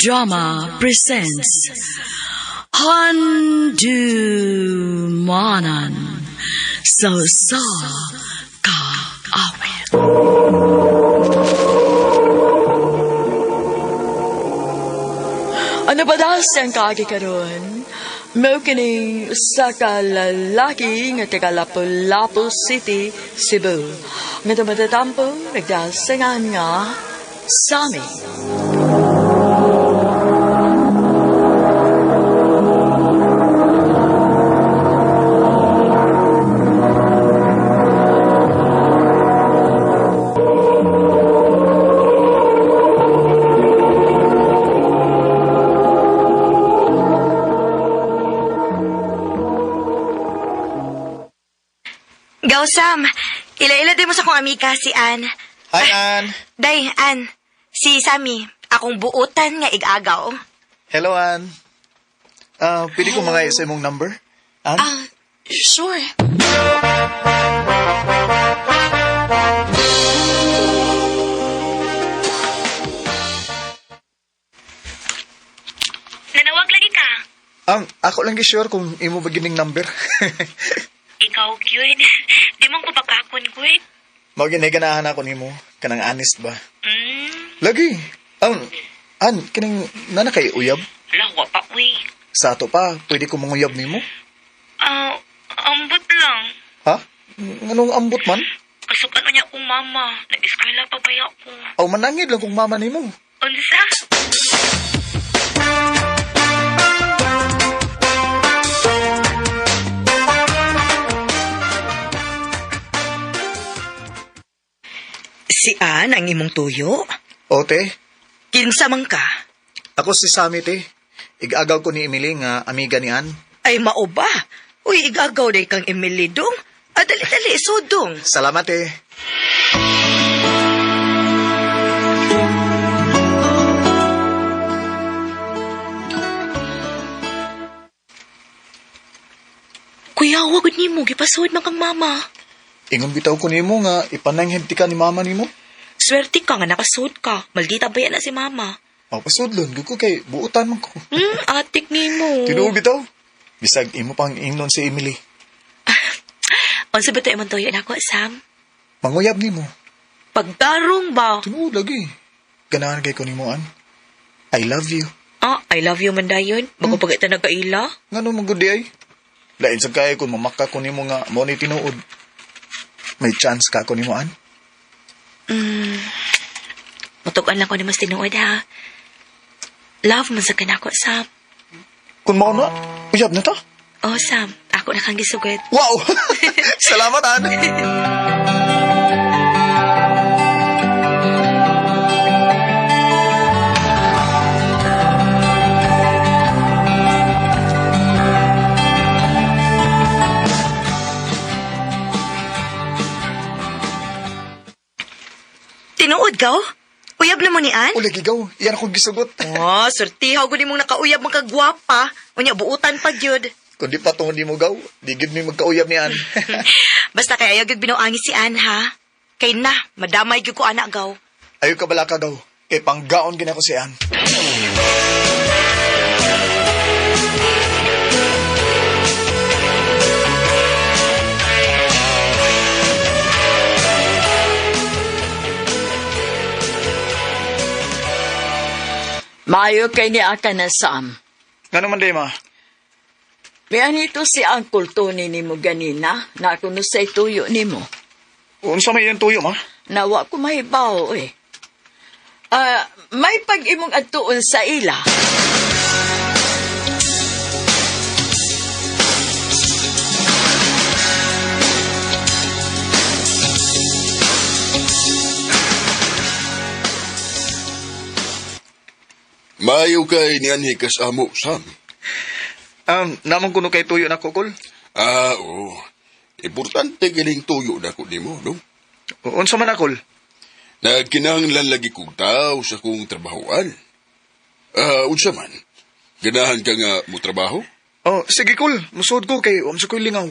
Drama presents Handumanan sa Kaawit. Ano ba das ang kagikaroon? Mao kini usa ka lalaki nga taga Lapu-Lapu City, Cebu. Nga matatampo nagdasangan nga Sammy. Gaw, Sam. Ila-ila din mo sa kong amika, si Ann. Hi, Ann. Day, Ann. Si Sammy. Akong buutan nga igagaw. Hello, Ann. Pwede ko mga sa imong number? Ann? Sure. Nanawag lagi ka. Ako lang sure kung imo ba gining number. Ikaw, cute. Di mong kupakakon, cute. Maginiganahan ako nimo. Kanang honest ba? Lagi. Ann, kining nana kay uyab? Lawa pa, uy. Sa ato pa, pwede ko manguyab nimo? Ambot lang. Ha? Anong ambot man? Kasukan niya akong mama. Nag-eskwela pa ba ako? Aw, manangid lang kung mama nimo. Unsa? Si Ann ang imong tuyo? Ote, Kinsa man ka? ako si Sammy, te. Igagaw ko ni Emily nga amiga ni Ann. Ay, mao ba? Uy, igagaw day kang Emily dong. Dali-dali, sudong. Salamat, te. Kuya, wag ni mo. Gipasud man kang mama. Ingon bitaw ko nimo nga ipananghid ti ka ni mama nimo. Swerte ka nga nakasud ka. Maldita ba yan na si mama? Pasudlon, ko kay buutan man ko. Atik ni mo. Tinuod bitaw. Bisag imo pang ingnon si Emily. Unsa ba ito imong tuyo na ko, Sam? Manguyab nimo. Pagdarong ba? Tinuod lagi. Ganahan kay ko nimo, Ann. I love you. I love you man dayon. Bago pag ito nagkaila. Ngano man gud di ay? Lain sa kaya kung mamaka ko nimo nga mo ni tinuod. May chance ka ko nimo, Ann. Matugan lang ko ni mas tinuod, ha? Love man sa kanako, Sam. Kung mao na, uyab na ta. Oh, Sam. Ako na kang gisugod. Wow! Salamat, Ann. Tinuod ka, oh? Uyab na mo ni Ann? Ula gigaw, iyan ako gisugot. Sortihaw ko ni mong nakauyab mga kagwapa. Unya, buutan pa gyud. Kung di pa tungod di mo gaw, di gid mi magkauyab ni Ann. Basta kay ayaw gyud binuangi si Ann, ha? Kay na, madamay gyud ko anak gaw. Ayaw ka bala ka gaw, kay panggaon gina ko si Ann. Maayo kay ni aka na Sam. Ngano man day ma? Miyan ito si Uncle Tony ni mo ganina, na kuno sa tuyo ni mo. Unsa may iyang tuyo, ma? Nawa ko mahibaw eh. May pag-imong atuon sa ila. Maayo kay nianhi kas amo, Sam. Namang kuno kay tuyo na kukul. Oo. Importante galing tuyo na ko nimo, no? Unsa man akol? Nagkinahanglan lagi kong tao sa kong trabahoan. Unsa man? Ganahan ka nga mo trabaho? Oh, sige kul. Musod ko kay sa ko'y lingaw.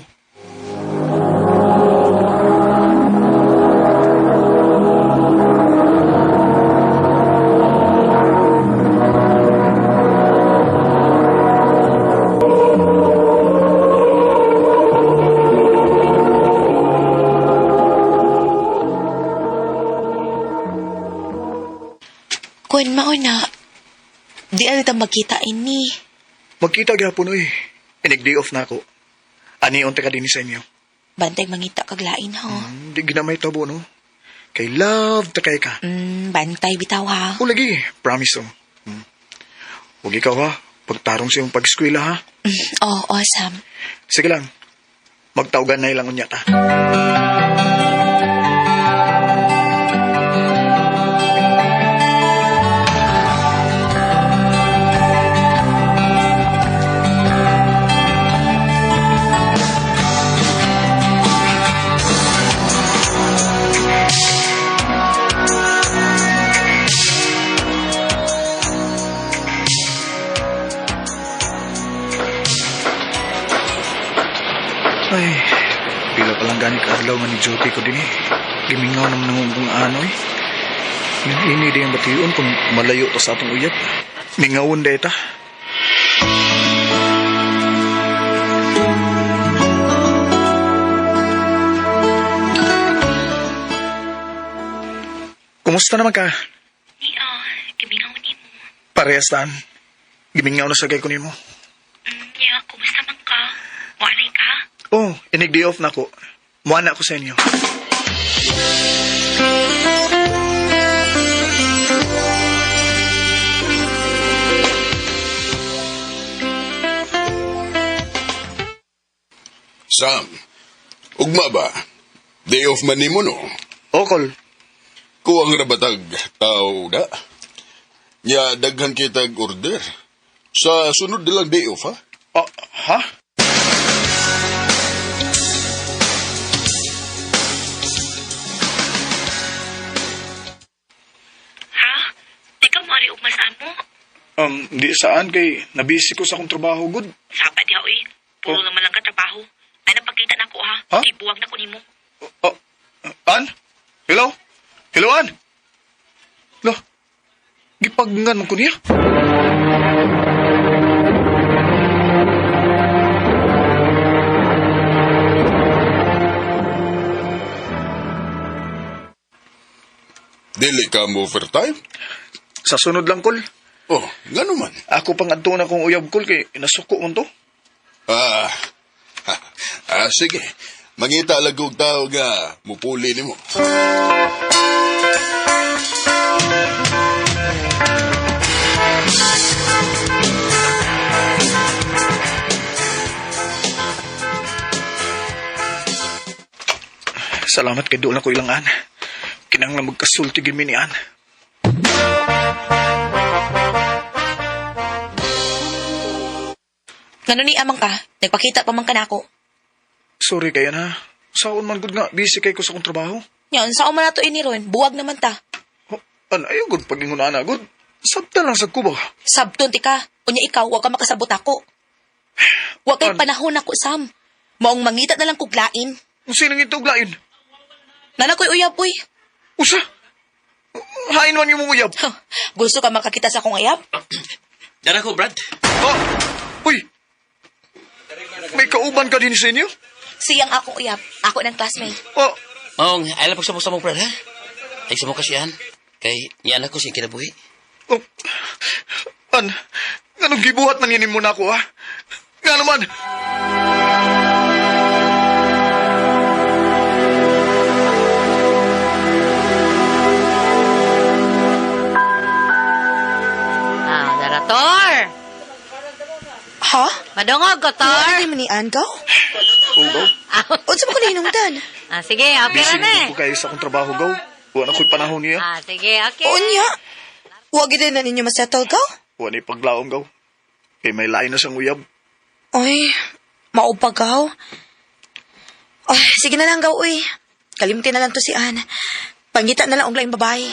Kung mauna, di alita magkita ini. Magkita gyapon oy. Inig day off na ako. Ani unta ka din sa inyo. Bantay mangita kaglain ho. Di ginamay tabo no. Kay love ta kay ka. Bantay bitaw ha. O lagi, promise oh. Huwag ikaw ha. Pagtarong sa iyong pag-eskwela ha. Oo, Sam. Sige lang. Magtaugan na ilang unya ta. Ay, pila palang gani ka-adlaw nga ni Jyoti ko din eh. Gimingaw naman ng kung ano eh. Ini din ang batiyon kung malayo to sa atong uyab. Mingawon day ta. Kumusta naman ka? Iya, gimingaw ni mo. Parehas taan. Gimingaw na sagay ko nimo. Iya, kumusta man ka? Walay ka? Oh, inig day off na ko. Muana ako sa inyo. Sam, ugma ba? Day off man nimo no? Okol. Kuwang rabatag tao da. Nya daghan kitag order. Sa sunod nilang day off ha? Ha? Ha? Ikaw mo ari ugmas amo? Di saan kay nabisi ko sa akong trabaho, good. Sapa diha oy. Puro Oh. naman lang ka trabaho. Ay napakita na ko ha. Ha? Ibuwag na ko nimo. An? Hello? Hello, An? Lo, gipagngan mo ko niya? Dili ka mo overtime? Sa sunod lang, Kol. Oh, ngano man. Ako pang adto na kong uyab, Kol, kay nasuko mo to. Sige. Mangita lagog tao nga mupuli nimo. Salamat kay doon ako ilang, An. Kinanglan magkasulti gimi ni An. Ngano ni amang ka? Nagpakita pa man ka na ako. Sorry kaya na. Saon man gud nga, busy kay ko sa akong trabaho. Yan, saan man nato ini ron? Buwag naman ta. An, ayaw gud pagingunaan na, gud. Sabta lang sa kuba. Sabton ti ka. Unya ikaw, wag ka makasabot ako. Wag kay panahon ako, Sam. Maong mangitat na lang kuglain. Kung sinang ituglain? Nanakoy uyab, uy. Usa? Hain man yung mong uyab. Gusto ka makakita sa akong ayab? Dara ko, Brad. Oh! Uy! May kauban ka din sa inyo? Siyang akong uyab. Ako ng classmate. Oh! Maong, ay lang pagsamo-samo, Brad, ha? Ay, samo ka siyan. Kay, niyan ako siyang kinabuhi. Oh! An, anong gibuhat man yun mo na ako, ha? Nga naman! Tor! Ha? Madungog ko, Tor! Ano mo ni Angaw? Gaw. Unsa mo ko ninungdan? Sige, okay Busy na na ko kayo sa akong trabaho, Gaw. Wala ko'y panahon niya. Sige, okay. Unya? Huwag din na ninyo masettle, Gaw? Wala paglaom, Gaw. Kay may lain na siyang uyab. Ay, maupag, Gaw. Ay, sige na lang, Gaw, uy. Kalimutin na lang to si Ann. Pangita na lang og laing babae.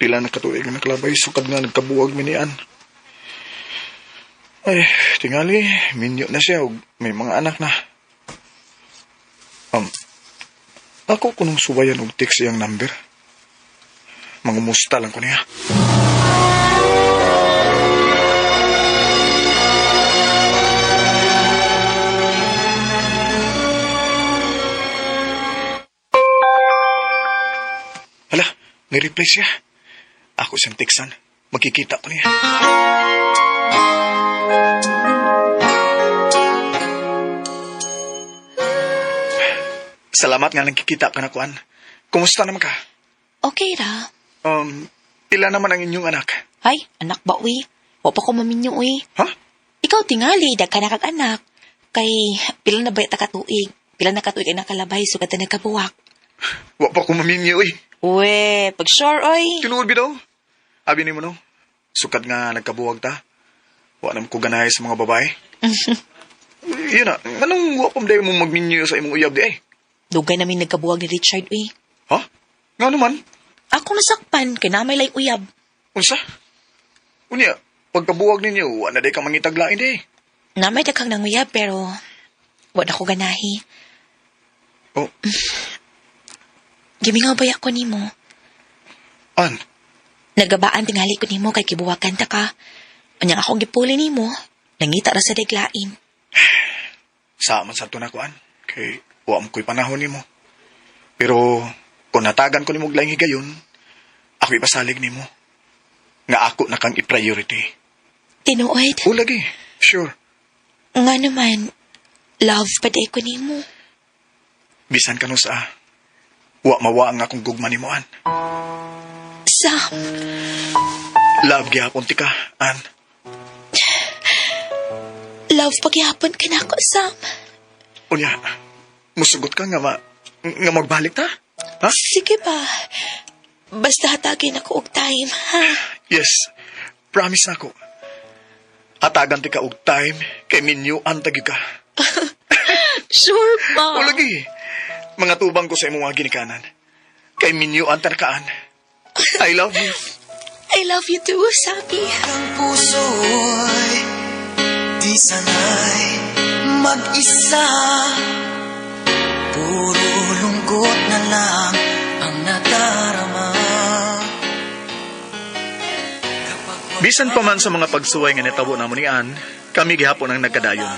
Pila na katuig na nakalabay, sukad nga nagkabuwag minian. Ay, tingali, minyo na siya, ug may mga anak na. Ako kunong subayan og text iyang number. Mangumusta lang ko niya. Hala, may-reply siya. Ako siyang teksan. Magkikita ko niya. Salamat nga nagkikita ka na, Kuan. Kumusta naman ka? Okay ra. Pila naman ang inyong anak? Ay, anak ba, uy? Wa pa ko maminyo, uy. Ha? Ikaw tingali, dag ka na kag anak. Kay, pila na ba katuig? Pila na katuig ay nakalabay, sugat na nagkabuwak. Wa pa ko maminyo, eh. Uwe, pag sure, oy. Tinuod bi daw. Abi ni mo no. Sukat nga nagkabuwag ta. Wa nam ko ganahay sa mga babae. Yun na, anong wa pam dayo mong magminyo sa imong uyab di eh? Dugay namin nagkabuwag ni Richard, uy. Ha? Nga naman? Ako nasakpan, kay namay lang uyab. Unsa? Unya, pagkabuwag ninyo, wala day kang mangitaglain di eh. Namay daghang nang uyab, pero wala ko ganahi. Oh, Gimingaw ba ako nimo? an? Nagabaan tingali ko nimo kay kibuwakan ta ka. Anyang akong gipuli nimo, nangita ra sa deglain. Saaman sa na ko, an? Kay, wa mo ko'y panahon nimo. Pero, kung natagan ko nimo laing higayon, ako ipasalig nimo. Nga ako na kang i-priority. Tinuod, O lagi, sure. nga naman, love pa day ko nimo. Bisan ka no sa, wa mawa ang akong gugma nimo, an. Sam, Love gyapon ti ka, an. love pagyapon ka na ako, Sam. Unya, musugot ka nga magbalik ta? Ha? Sige ba? Basta hatagin ako og time, ha? Yes, promise na ko. Hatagan ti ka og time, kay minyo antagi ka. Sure ba? O lagi, mga tubang ko sa imong mga ginikanan. Kay minyo antarkaan. I love you. I love you too, Sabi. Ang puso'y di sanay mag-isa. Puro lungkot na lang ang nadarama. Bisan pa man sa mga pagsuway nga nitabo na mo ni Ann, kami gihapon ang nagkadayon.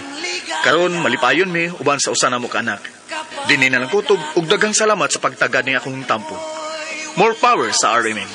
Karon malipayon mi uban sa usa na mo ka anak. Dinhi na lang kutob ug daghang salamat sa pagtagad ni akong tampo. More power sa RMN.